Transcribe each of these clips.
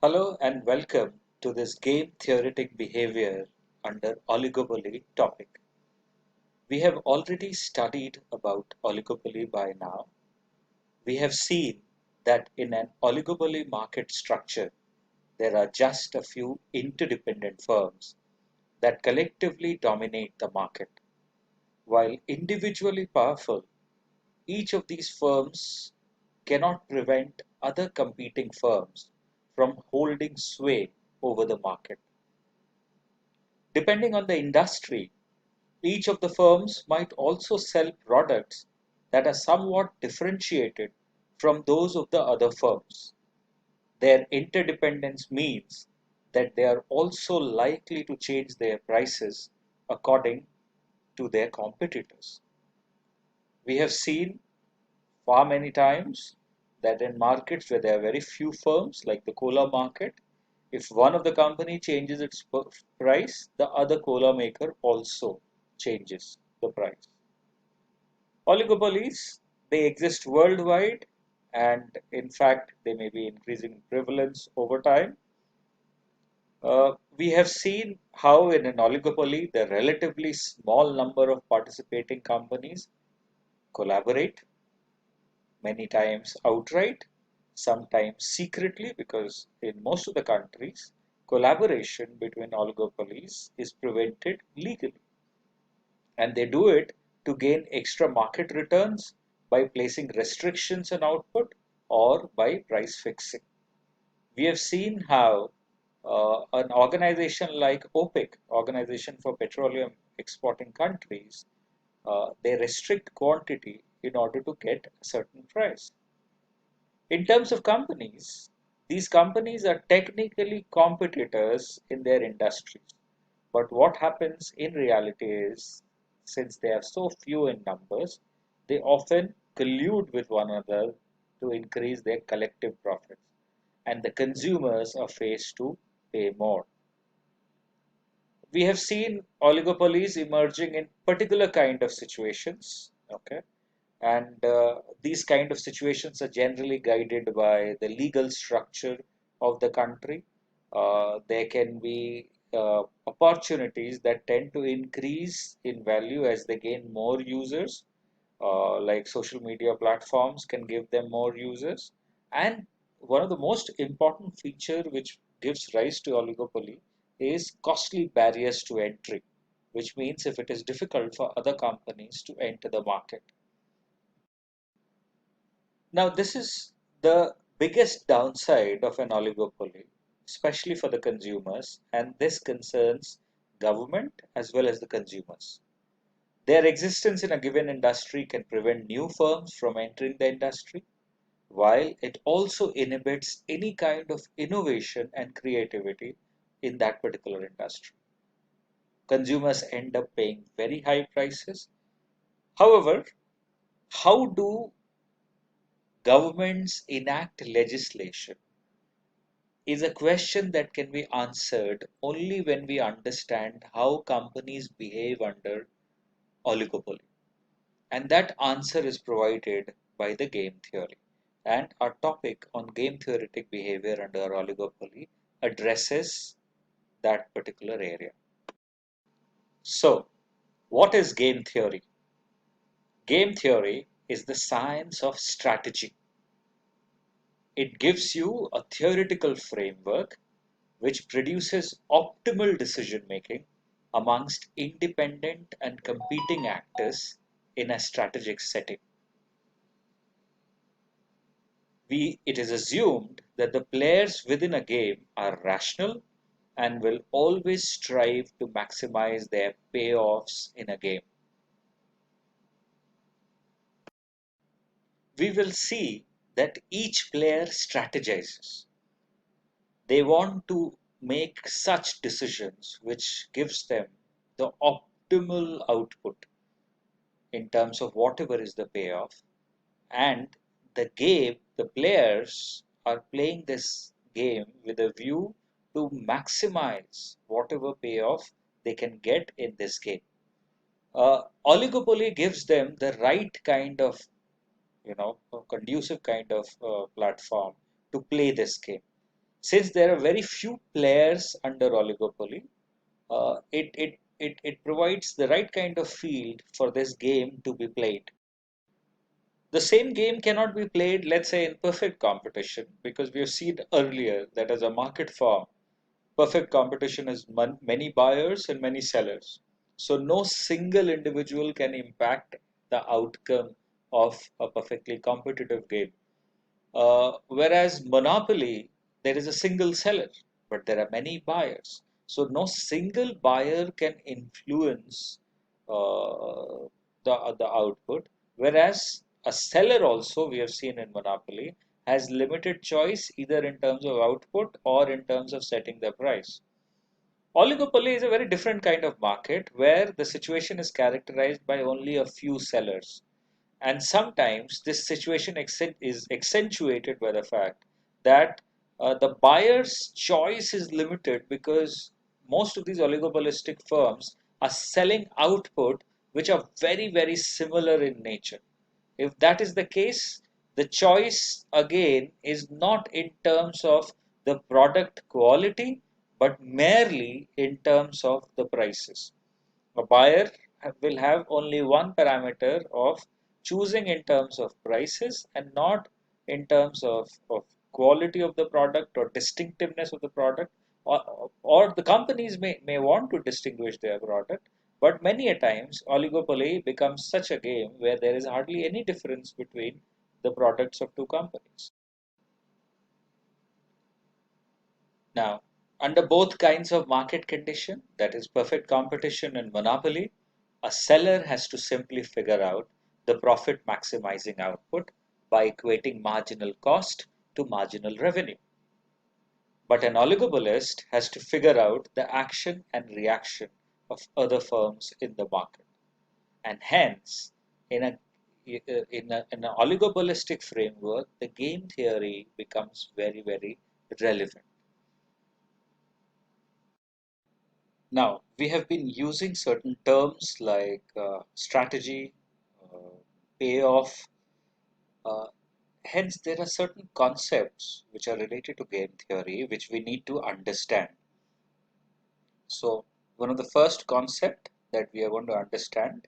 Hello and welcome to this game theoretic behavior under oligopoly topic. We have already studied about oligopoly by now. We have seen that in an oligopoly market structure, there are just a few interdependent firms that collectively dominate the market. While individually powerful, each of these firms cannot prevent other competing firms from holding sway over the market. Depending on the industry, each of the firms might also sell products that are somewhat differentiated from those of the other firms. Their interdependence means that they are also likely to change their prices according to their competitors. We have seen far many times that in markets where there are very few firms, like the cola market, if one of the company changes its price, the other cola maker also changes the price. Oligopolies, they exist worldwide, and in fact, they may be increasing in prevalence over time. We have seen how in an oligopoly, the relatively small number of participating companies collaborate, many times outright, sometimes secretly, because in most of the countries, collaboration between oligopolies is prevented legally. And they do it to gain extra market returns by placing restrictions on output or by price fixing. We have seen how an organization like OPEC, Organization for Petroleum Exporting Countries, they restrict quantity in order to get a certain price. In terms of companies, these companies are technically competitors in their industries. But what happens in reality is, since they are so few in numbers, they often collude with one another to increase their collective profits, and the consumers are faced to pay more. We have seen oligopolies emerging in particular kind of situations, okay, and these kind of situations are generally guided by the legal structure of the country. There can be opportunities that tend to increase in value as they gain more users, like social media platforms can give them more users. And one of the most important feature which gives rise to oligopoly is costly barriers to entry, which means if it is difficult for other companies to enter the market. Now, this is the biggest downside of an oligopoly, especially for the consumers, and this concerns government as well as the consumers. Their existence in a given industry can prevent new firms from entering the industry, while it also inhibits any kind of innovation and creativity in that particular industry. Consumers end up paying very high prices. However, how do governments enact legislation is a question that can be answered only when we understand how companies behave under oligopoly. And that answer is provided by the game theory. And our topic on game theoretic behavior under oligopoly addresses that particular area. So, what is game theory? Game theory is the science of strategy. It gives you a theoretical framework which produces optimal decision making amongst independent and competing actors in a strategic setting. It is assumed that the players within a game are rational and will always strive to maximize their payoffs in a game. We will see that each player strategizes. They want to make such decisions which gives them the optimal output in terms of whatever is the payoff. And the players are playing this game with a view to maximize whatever payoff they can get in this game. Oligopoly gives them the right kind of, a conducive kind of platform to play this game. Since there are very few players under oligopoly, it provides the right kind of field for this game to be played. The same game cannot be played, let's say, in perfect competition, because we have seen earlier that as a market form, perfect competition is many buyers and many sellers. So no single individual can impact the outcome of a perfectly competitive game. Whereas Monopoly, there is a single seller, but there are many buyers. So no single buyer can influence the output. Whereas a seller also, we have seen in Monopoly, has limited choice either in terms of output or in terms of setting the price. Oligopoly is a very different kind of market where the situation is characterized by only a few sellers. And sometimes this situation is accentuated by the fact that the buyer's choice is limited because most of these oligopolistic firms are selling output which are very, very similar in nature. If that is the case, the choice again is not in terms of the product quality, but merely in terms of the prices. A buyer will have only one parameter of choosing in terms of prices and not in terms of quality of the product or distinctiveness of the product. Or the companies may want to distinguish their product, but many a times oligopoly becomes such a game where there is hardly any difference between the products of two companies. Now, under both kinds of market condition, that is perfect competition and monopoly, a seller has to simply figure out the profit maximizing output by equating marginal cost to marginal revenue. But an oligopolist has to figure out the action and reaction of other firms in the market. And hence, in a in an oligopolistic framework, the game theory becomes very, very relevant. Now, we have been using certain terms like strategy, uh, payoff. Uh, Hence, there are certain concepts which are related to game theory which we need to understand. So, one of the first concept that we are going to understand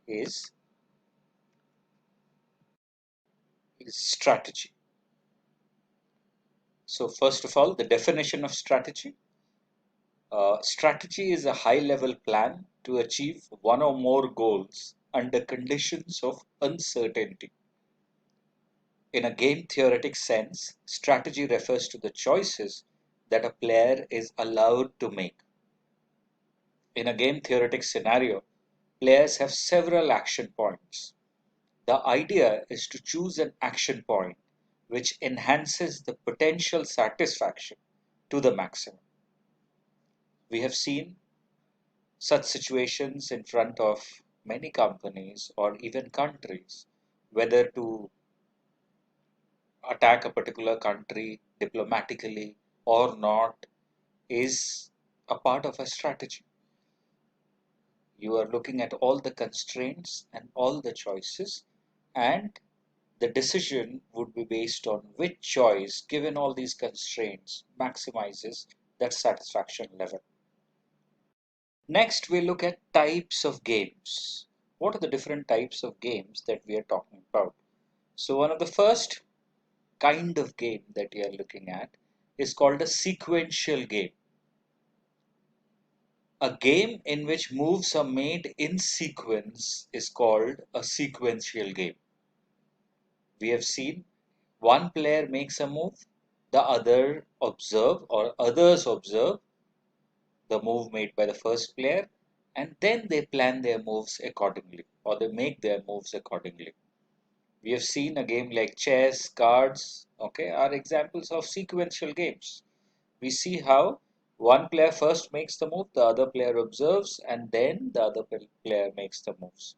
is, is strategy. So, first of all, the definition of strategy. Strategy is a high-level plan to achieve one or more goals under conditions of uncertainty. In a game theoretic sense, strategy refers to the choices that a player is allowed to make. In a game theoretic scenario, players have several action points. The idea is to choose an action point which enhances the potential satisfaction to the maximum. We have seen such situations in front of many companies or even countries, whether to attack a particular country diplomatically or not is a part of a strategy. You are looking at all the constraints and all the choices, and the decision would be based on which choice, given all these constraints, maximizes that satisfaction level. Next, we look at types of games. What are the different types of games that we are talking about? So, one of the first kind of game that we are looking at is called a sequential game. A game in which moves are made in sequence is called a sequential game. We have seen one player makes a move, the other observe or others observe the move made by the first player, and then they plan their moves accordingly or they make their moves accordingly. We have seen a game like chess, cards, okay, are examples of sequential games. We see how one player first makes the move, the other player observes, and then the other player makes the moves.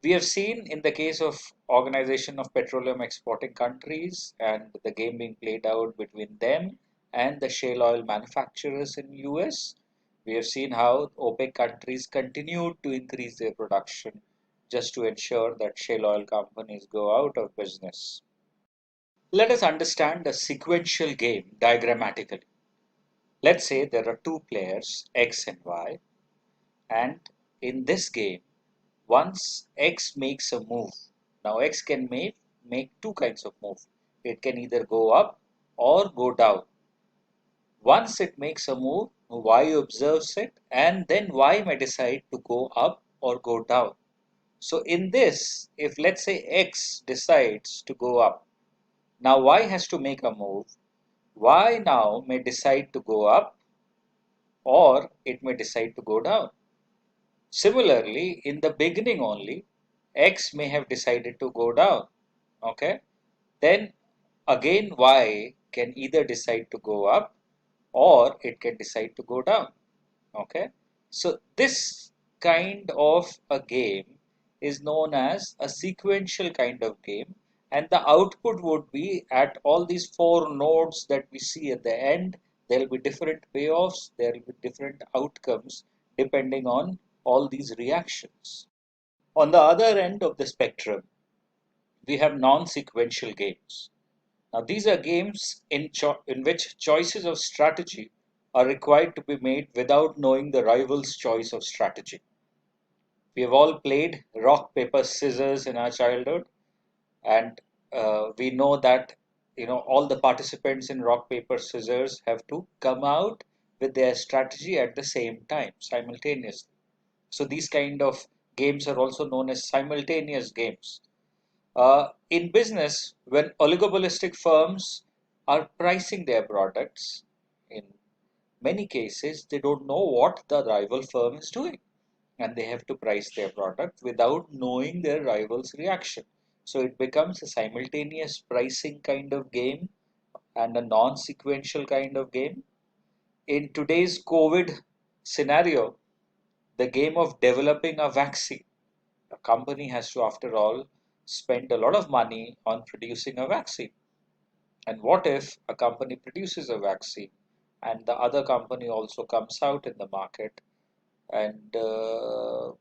We have seen in the case of Organization of Petroleum Exporting Countries and the game being played out between them and the shale oil manufacturers in US, we have seen how OPEC countries continued to increase their production just to ensure that shale oil companies go out of business. Let us understand a sequential game diagrammatically. Let's say there are two players, X and Y, and in this game, once X makes a move, now X can make two kinds of move. It can either go up or go down. Once it makes a move, Y observes it, and then Y may decide to go up or go down. So in this, if let's say X decides to go up, now Y has to make a move. Y now may decide to go up or it may decide to go down. Similarly, in the beginning only, X may have decided to go down. Okay. Then again, Y can either decide to go up or it can decide to go down. Okay. So this kind of a game is known as a sequential kind of game, and the output would be at all these four nodes that we see at the end. There will be different payoffs, there will be different outcomes depending on all these reactions. On the other end of the spectrum, we have non-sequential games. Now, these are games in which choices of strategy are required to be made without knowing the rival's choice of strategy. We have all played rock, paper, scissors in our childhood, and we know that all the participants in rock, paper, scissors have to come out with their strategy at the same time, simultaneously. So these kind of games are also known as simultaneous games. In business, when oligopolistic firms are pricing their products, in many cases, they don't know what the rival firm is doing, and they have to price their product without knowing their rival's reaction. So it becomes a simultaneous pricing kind of game and a non-sequential kind of game. In today's COVID scenario, the game of developing a vaccine, a company has to, after all, spend a lot of money on producing a vaccine. And what if a company produces a vaccine and the other company also comes out in the market and uh,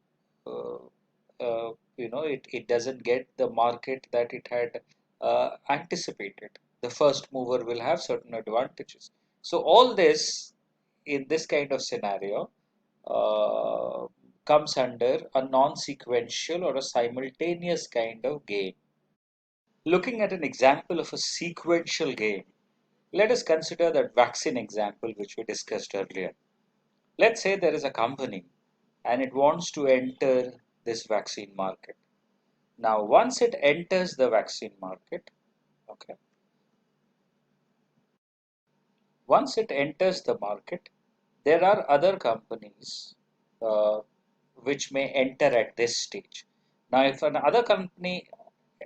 it doesn't get the market that it had anticipated? The first mover will have certain advantages. So all this in this kind of scenario uh, comes under a non-sequential or a simultaneous kind of game. Looking at an example of a sequential game, let us consider that vaccine example which we discussed earlier. Let's say there is a company and it wants to enter this vaccine market. Now, once it enters the vaccine market, okay, once it enters the market, there are other companies uh, which may enter at this stage. Now, if another company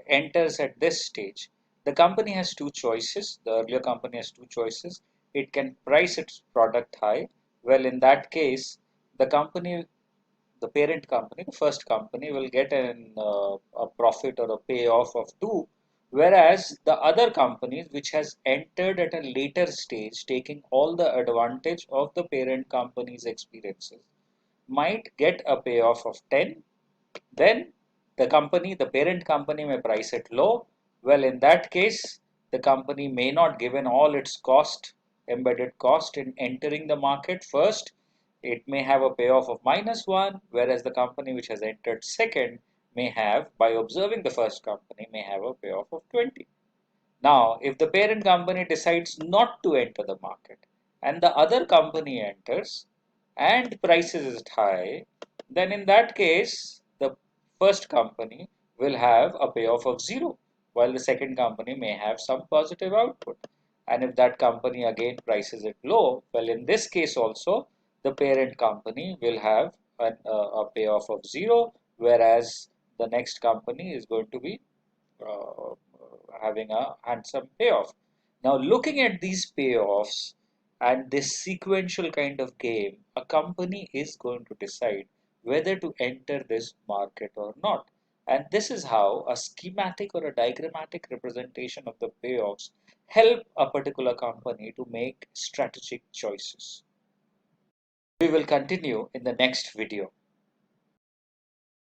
enters at this stage, the company has two choices. The earlier company has two choices. It can price its product high. Well, in that case, the company, the parent company, the first company will get a profit or a payoff of 2, whereas the other companies which has entered at a later stage, taking all the advantage of the parent company's experiences, might get a payoff of 10. Then the parent company may price it low. Well, in that case, the company may not give in all its embedded cost in entering the market first. It may have a payoff of -1, whereas the company which has entered second may have, by observing the first company, may have a payoff of 20. Now, if the parent company decides not to enter the market and the other company enters and prices it high, then in that case, the first company will have a payoff of 0, while the second company may have some positive output. And if that company again prices it low, well, in this case also, the parent company will have a payoff of 0, whereas the next company is going to be uh, having a handsome payoff. Now, looking at these payoffs and this sequential kind of game, a company is going to decide whether to enter this market or not. And this is how a schematic or a diagrammatic representation of the payoffs help a particular company to make strategic choices. We will continue in the next video.